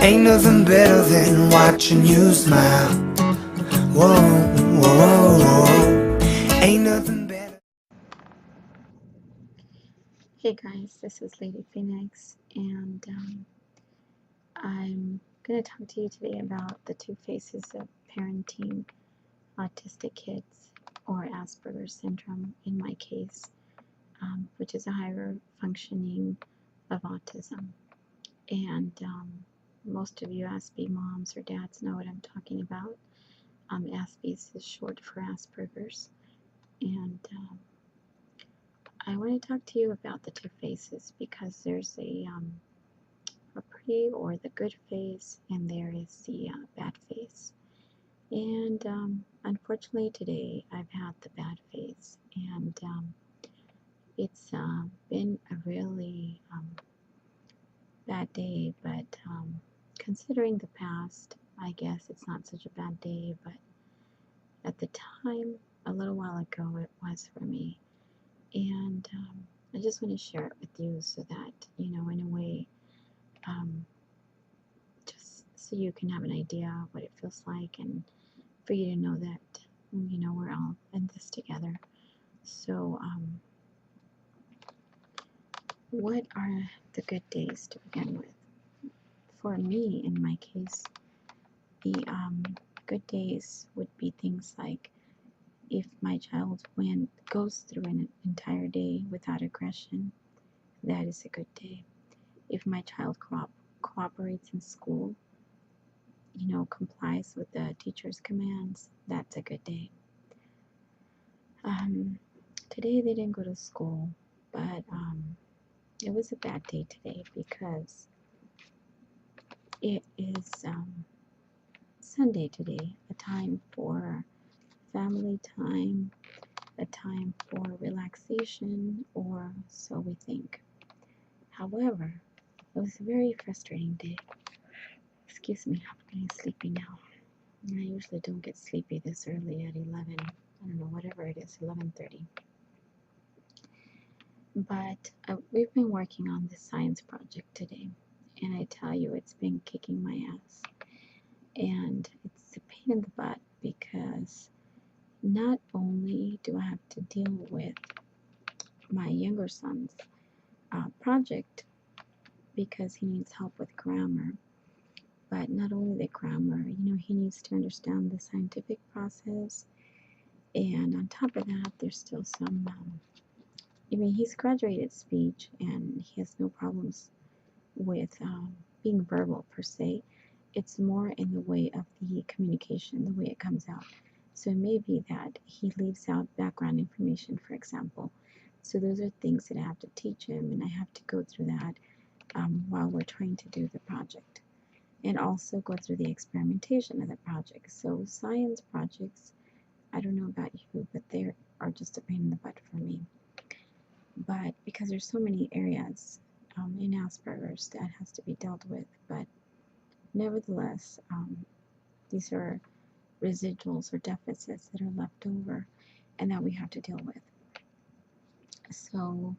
Ain't nothing better than watching you smile. Whoa, whoa, whoa. Ain't nothing better. Hey guys, this is Lady Phoenix, and I'm going to talk to you today about the two phases of parenting autistic kids, or Asperger's syndrome in my case, which is a higher functioning of autism. And most of you Aspie moms or dads know what I'm talking about. Aspie's is short for Asperger's. And I want to talk to you about the two phases because there's a pretty or the good phase, and there is the bad phase. And unfortunately today I've had the bad phase, and it's been a really bad day, but considering the past, I guess it's not such a bad day, but at the time, a little while ago, it was for me. And I just want to share it with you so that, you know, in a way, just so you can have an idea of what it feels like, and for you to know that, you know, we're all in this together. So, what are the good days to begin with? For me, in my case, the good days would be things like if my child goes through an entire day without aggression, that is a good day. If my child cooperates in school, you know, complies with the teacher's commands, that's a good day. Today they didn't go to school, but it was a bad day today because it is Sunday today, a time for family time, a time for relaxation, or so we think. However, it was a very frustrating day. Excuse me, I'm getting sleepy now. I usually don't get sleepy this early at 11. I don't know, whatever it is, 11:30. But we've been working on this science project today, and I tell you, it's been kicking my ass. And it's a pain in the butt because not only do I have to deal with my younger son's project because he needs help with grammar, but not only the grammar, you know, he needs to understand the scientific process. And on top of that, there's still some, I mean, he's graduated speech and he has no problems with being verbal per se. It's more in the way of the communication, the way it comes out. So it may be that he leaves out background information, for example. So those are things that I have to teach him, and I have to go through that while we're trying to do the project, and also go through the experimentation of the project. So science projects, I don't know about you, but they are just a pain in the butt for me. But because there's so many areas in Asperger's that has to be dealt with, but nevertheless, these are residuals or deficits that are left over and that we have to deal with. So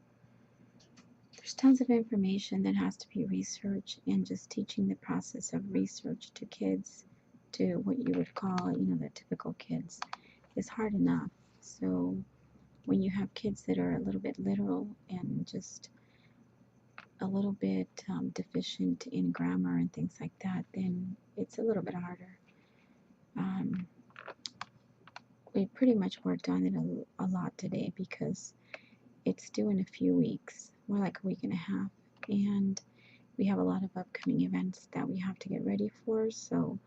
there's tons of information that has to be researched, and just teaching the process of research to kids, to what you would call, you know, the typical kids, is hard enough. So when you have kids that are a little bit literal and just a little bit deficient in grammar and things like that, then it's a little bit harder. We pretty much worked on it a lot today because it's due in a few weeks, more like a week and a half, and we have a lot of upcoming events that we have to get ready for, so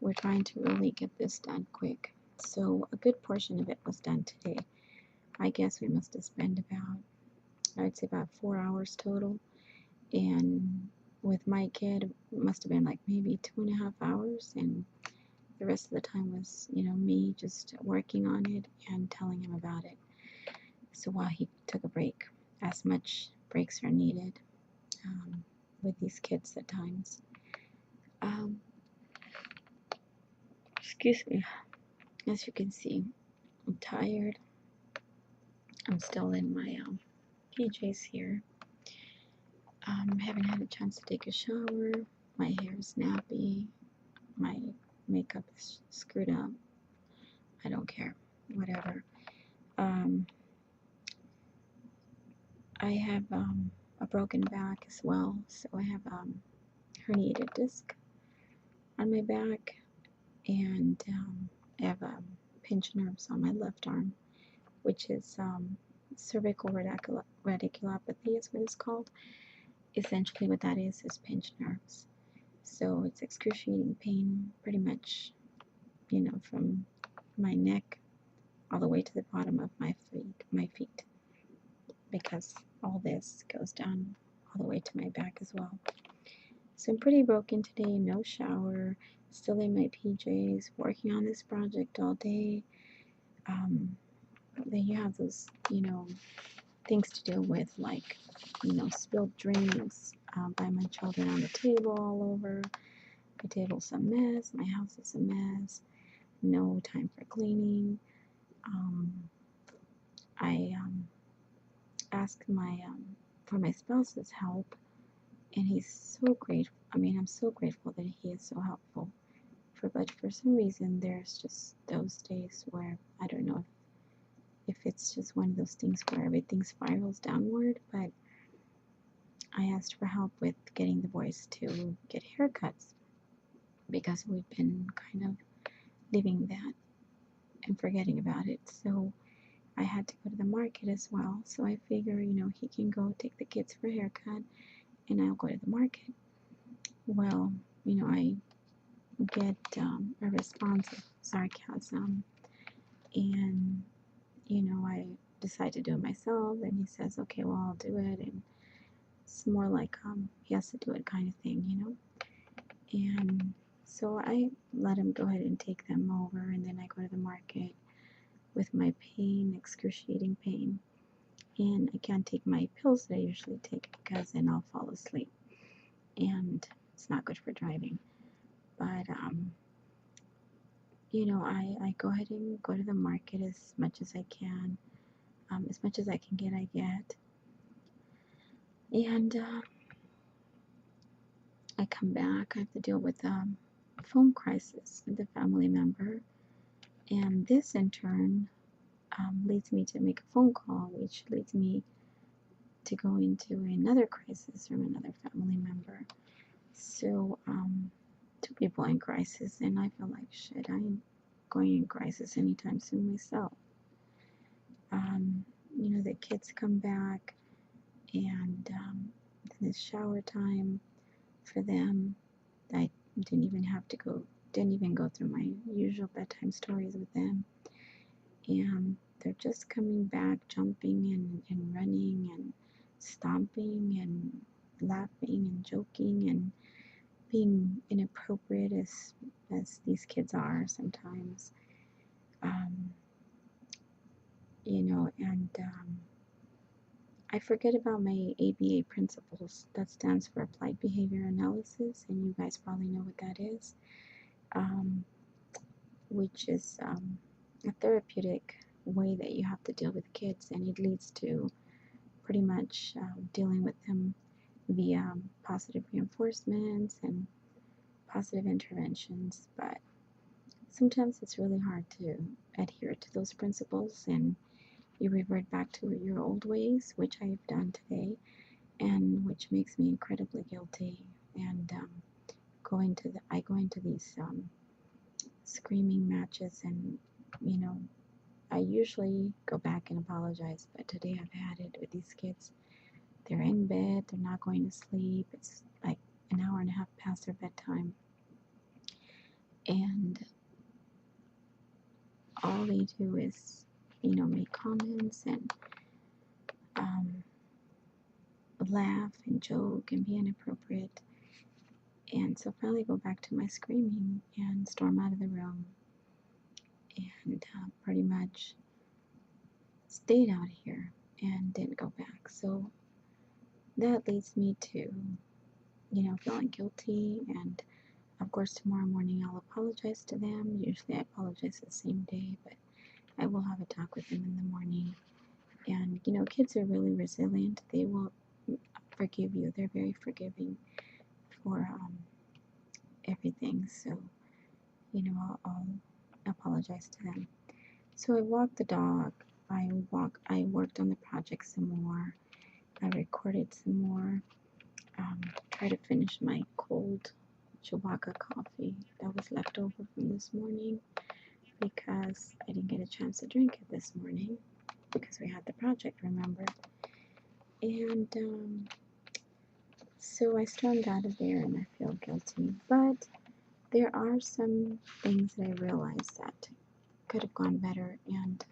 we're trying to really get this done quick. So a good portion of it was done today. I guess we must have spent about, I'd say about 4 hours total, and with my kid, it must have been like maybe 2.5 hours, and the rest of the time was, you know, me just working on it and telling him about it. So while he took a break, as much breaks are needed with these kids at times. Excuse me. As you can see, I'm tired. I'm still in my PJs here. Haven't had a chance to take a shower. my hair is nappy, my makeup is screwed up. I don't care, whatever. Um, I have a broken back as well, so I have herniated disc on my back, and I have pinched nerves on my left arm, which is cervical radiculopathy is what it's called. Essentially what that is pinched nerves. So it's excruciating pain pretty much, from my neck all the way to the bottom of my feet, because all this goes down all the way to my back as well. So I'm pretty broken today, no shower, still in my PJs, working on this project all day. Then you have those, things to deal with, like, spilled drinks by my children on the table all over. My table's a mess, my house is a mess, no time for cleaning. I asked for my spouse's help, and he's so grateful. I mean, I'm so grateful that he is so helpful. But for some reason, there's just those days where I don't know if it's just one of those things where everything spirals downward. But I asked for help with getting the boys to get haircuts, because we've been kind of leaving that and forgetting about it. So I had to go to the market as well. So I figure, he can go take the kids for a haircut, and I'll go to the market. Well, I get a response of sarcasm, and I decide to do it myself. And he says, okay, well, I'll do it. And it's more like he has to do it kind of thing. And so I let him go ahead and take them over, and then I go to the market with my pain, excruciating pain. And I can't take my pills that I usually take, because then I'll fall asleep, and it's not good for driving. But I go ahead and go to the market as much as I can. As much as I can get, I get. And I come back, I have to deal with a phone crisis with a family member. And this, in turn, leads me to make a phone call, which leads me to go into another crisis from another family member. So, two people in crisis, and I feel like shit, I ain't going in crisis anytime soon myself. The kids come back, and then it's shower time for them. I didn't even go through my usual bedtime stories with them. And they're just coming back, jumping and running and stomping and laughing and joking and being inappropriate as these kids are sometimes. And I forget about my ABA principles. That stands for Applied Behavior Analysis, and you guys probably know what that is, which is a therapeutic way that you have to deal with kids, and it leads to pretty much dealing with them via positive reinforcements and positive interventions. But sometimes it's really hard to adhere to those principles, and you revert back to your old ways, which I have done today, and which makes me incredibly guilty. And I go into these screaming matches, and I usually go back and apologize, but today I've had it with these kids. They're in bed, they're not going to sleep. It's like an hour and a half past their bedtime, and all they do is, make comments and laugh and joke and be inappropriate. And so finally I go back to my screaming and storm out of the room, and pretty much stayed out here and didn't go back. So that leads me to, feeling guilty. And of course, tomorrow morning I'll apologize to them. Usually I apologize the same day, but I will have a talk with them in the morning. And, kids are really resilient. They will forgive you. They're very forgiving for everything. So, I'll apologize to them. So I walked the dog. I worked on the project some more. I recorded some more. Try to finish my cold Chewbacca coffee that was left over from this morning because I didn't get a chance to drink it this morning because we had the project, remember? And so I stormed out of there and I feel guilty. But there are some things that I realized that could have gone better, and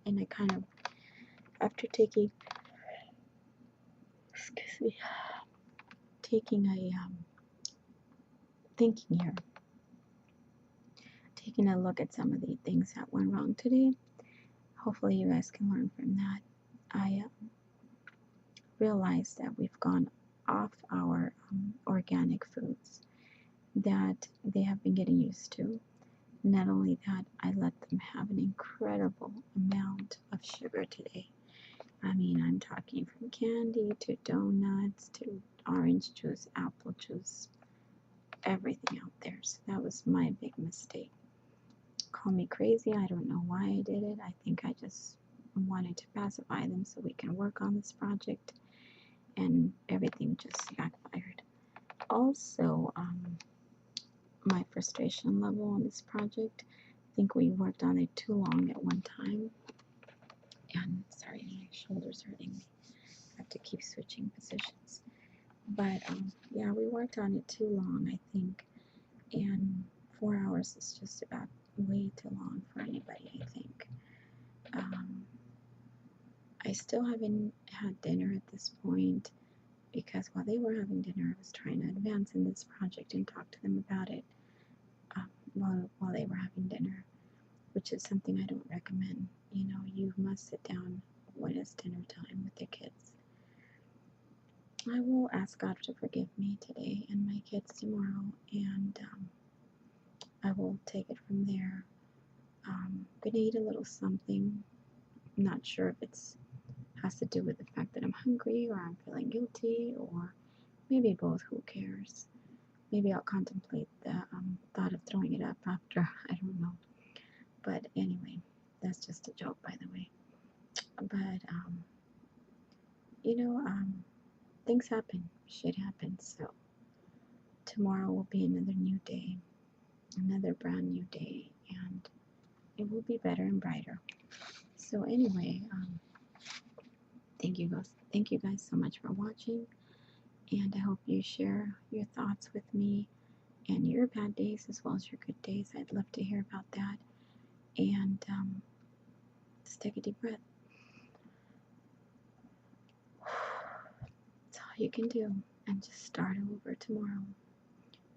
I kind of, after excuse me, taking a thinking here, taking a look at some of the things that went wrong today. Hopefully, you guys can learn from that. I realized that we've gone off our organic foods that they have been getting used to. Not only that, I let them have an incredible amount of sugar today. I mean, I'm talking from candy to donuts to orange juice, apple juice, everything out there. So that was my big mistake. Call me crazy. I don't know why I did it. I think I just wanted to pacify them so we can work on this project, and everything just backfired. Also, my frustration level on this project, I think we worked on it too long at one time. And sorry, my shoulder's hurting me. I have to keep switching positions. But yeah, we worked on it too long, I think. And 4 hours is just about way too long for anybody, I think. I still haven't had dinner at this point because while they were having dinner, I was trying to advance in this project and talk to them about it while they were having dinner, which is something I don't recommend. You must sit down when it's dinner time with the kids. I will ask God to forgive me today and my kids tomorrow, and I will take it from there. I'm gonna eat a little something. I'm not sure if it's has to do with the fact that I'm hungry or I'm feeling guilty, or maybe both. Who cares? Maybe I'll contemplate the thought of throwing it up after. I don't know. But anyway, that's just a joke, by the way. But things happen. Shit happens. So tomorrow will be another new day, another brand new day, and it will be better and brighter. So anyway, thank you guys so much for watching, and I hope you share your thoughts with me and your bad days as well as your good days. I'd love to hear about that. And just take a deep breath. That's all you can do, and just start over tomorrow.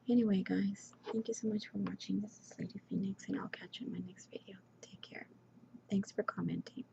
Anyway, guys, thank you so much for watching. This is Lady Phoenix, and I'll catch you in my next video. Take care. Thanks for commenting.